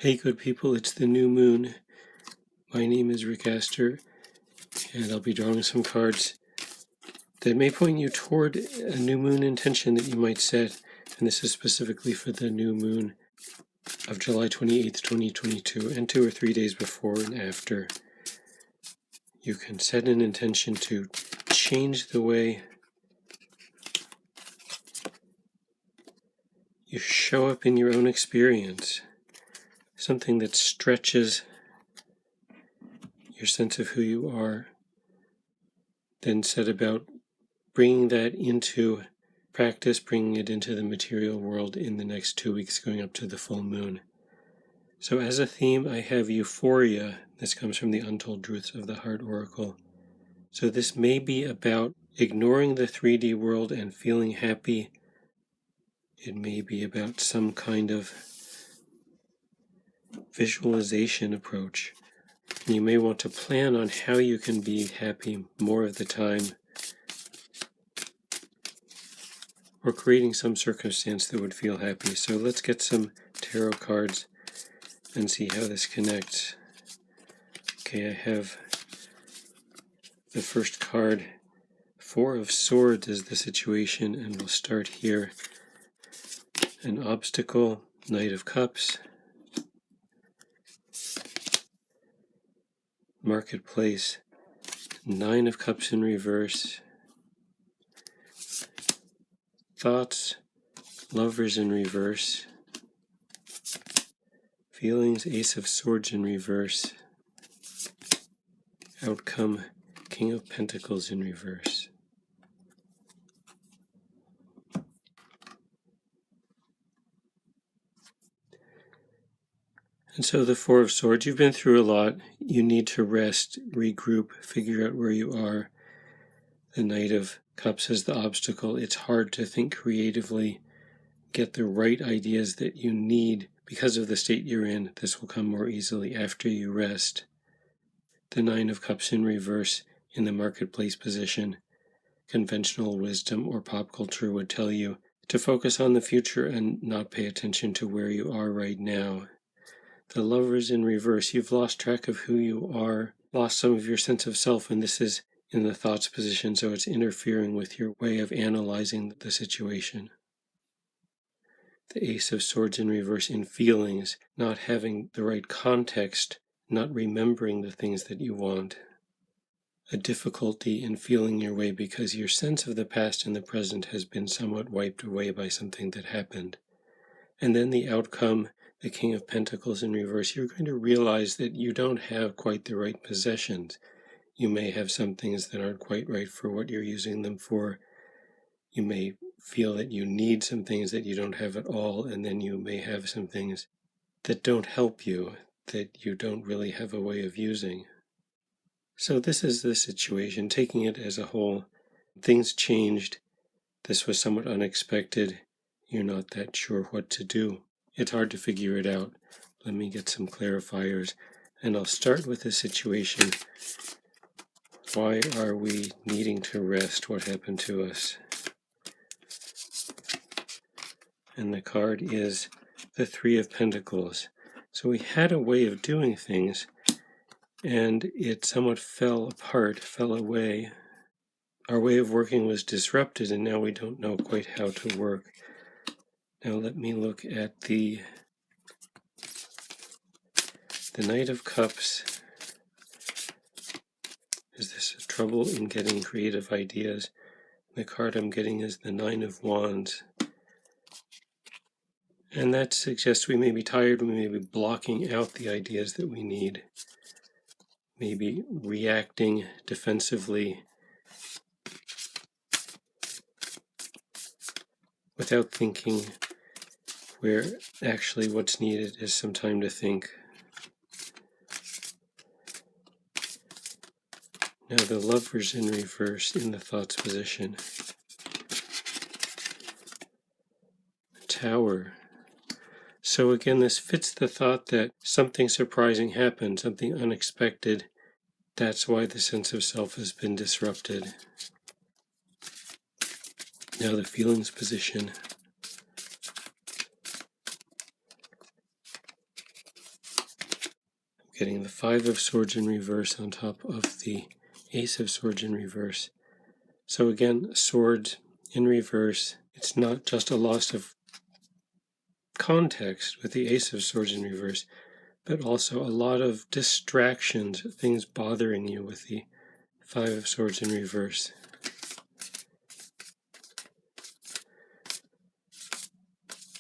Hey good people, it's the new moon. My name is Rick Aster, and I'll be drawing some cards that may point you toward a new moon intention that you might set, and this is specifically for the new moon of July 28th, 2022, and 2 or 3 days before and after. You can set an intention to change the way you show up in your own experience, something that stretches your sense of who you are. Then set about bringing that into practice, bringing it into the material world in the next 2 weeks going up to the full moon. So as a theme, I have Euphoria. This comes from the Untold Truths of the Heart Oracle. So this may be about ignoring the 3D world and feeling happy. It may be about some kind of visualization approach. And you may want to plan on how you can be happy more of the time, or creating some circumstance that would feel happy. So let's get some tarot cards and see how this connects. Okay, I have the first card. 4 of Swords is the situation, and we'll start here. An obstacle, Knight of Cups, Marketplace, 9 of Cups in reverse, Thoughts, Lovers in reverse, Feelings, Ace of Swords in reverse, Outcome, King of Pentacles in reverse. And so the 4 of Swords, you've been through a lot. You need to rest, regroup, figure out where you are. The Knight of Cups is the obstacle. It's hard to think creatively, get the right ideas that you need because of the state you're in. This will come more easily after you rest. The 9 of Cups in reverse in the Marketplace position. Conventional wisdom or pop culture would tell you to focus on the future and not pay attention to where you are right now. The Lovers in reverse, you've lost track of who you are, lost some of your sense of self, and this is in the thoughts position, so it's interfering with your way of analyzing the situation. The Ace of Swords in reverse in feelings, not having the right context, not remembering the things that you want. A difficulty in feeling your way because your sense of the past and the present has been somewhat wiped away by something that happened. And then the outcome, the King of Pentacles in reverse, you're going to realize that you don't have quite the right possessions. You may have some things that aren't quite right for what you're using them for. You may feel that you need some things that you don't have at all, and then you may have some things that don't help you, that you don't really have a way of using. So this is the situation, taking it as a whole. Things changed. This was somewhat unexpected. You're not that sure what to do. It's hard to figure it out. Let me get some clarifiers, and I'll start with the situation. Why are we needing to rest? What happened to us? And the card is the 3 of Pentacles. So we had a way of doing things, and it somewhat fell apart, fell away. Our way of working was disrupted, and now we don't know quite how to work. Now let me look at the Knight of Cups. Is this a trouble in getting creative ideas? The card I'm getting is the 9 of Wands. And that suggests we may be tired, we may be blocking out the ideas that we need. Maybe reacting defensively without thinking, where actually what's needed is some time to think. Now the Lovers in reverse in the thoughts position. Tower. So again, this fits the thought that something surprising happened, something unexpected. That's why the sense of self has been disrupted. Now the feelings position. getting the Five of Swords in reverse on top of the Ace of Swords in reverse. So again, swords in reverse. It's not just a loss of context with the Ace of Swords in reverse, but also a lot of distractions, things bothering you with the Five of Swords in reverse.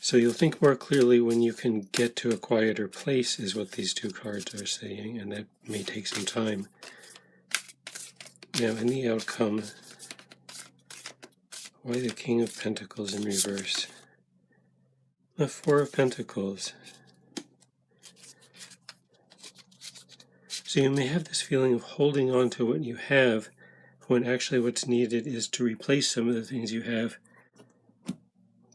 So you'll think more clearly when you can get to a quieter place, is what these two cards are saying, and that may take some time. Now, in the outcome, why the King of Pentacles in reverse? The Four of Pentacles. So you may have this feeling of holding on to what you have, when actually what's needed is to replace some of the things you have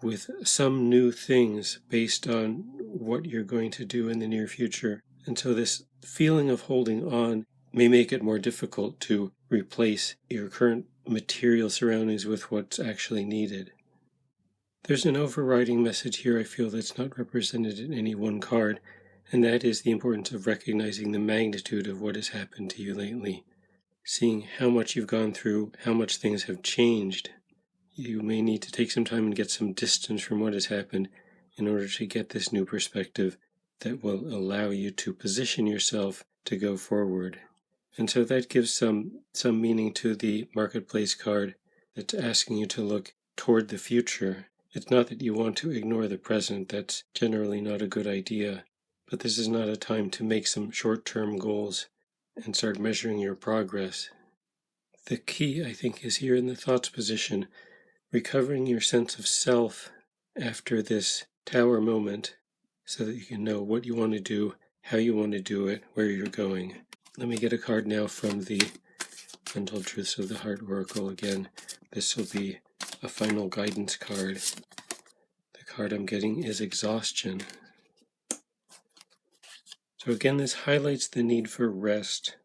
with some new things based on what you're going to do in the near future. And so this feeling of holding on may make it more difficult to replace your current material surroundings with what's actually needed. There's an overriding message here I feel that's not represented in any one card, and that is the importance of recognizing the magnitude of what has happened to you lately, seeing how much you've gone through, how much things have changed. You may need to take some time and get some distance from what has happened in order to get this new perspective that will allow you to position yourself to go forward. And so that gives some meaning to the Marketplace card that's asking you to look toward the future. It's not that you want to ignore the present, that's generally not a good idea, but this is not a time to make some short-term goals and start measuring your progress. The key, I think, is here in the thoughts position, recovering your sense of self after this tower moment so that you can know what you want to do, how you want to do it, where you're going. Let me get a card now from the Untold Truths of the Heart Oracle again. This will be a final guidance card. The card I'm getting is Exhaustion. So again, this highlights the need for rest.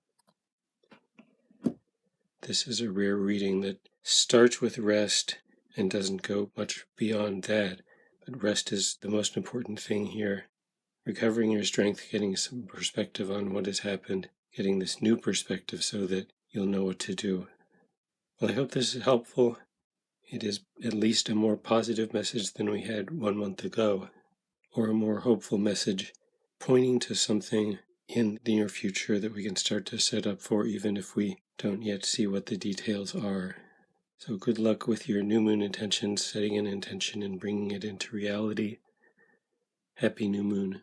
This is a rare reading that starts with rest and doesn't go much beyond that. But rest is the most important thing here. Recovering your strength, getting some perspective on what has happened, getting this new perspective so that you'll know what to do. Well, I hope this is helpful. It is at least a more positive message than we had 1 month ago, or a more hopeful message pointing to something in the near future that we can start to set up for, even if we don't yet see what the details are. So good luck with your new moon intentions, setting an intention and bringing it into reality. Happy new moon.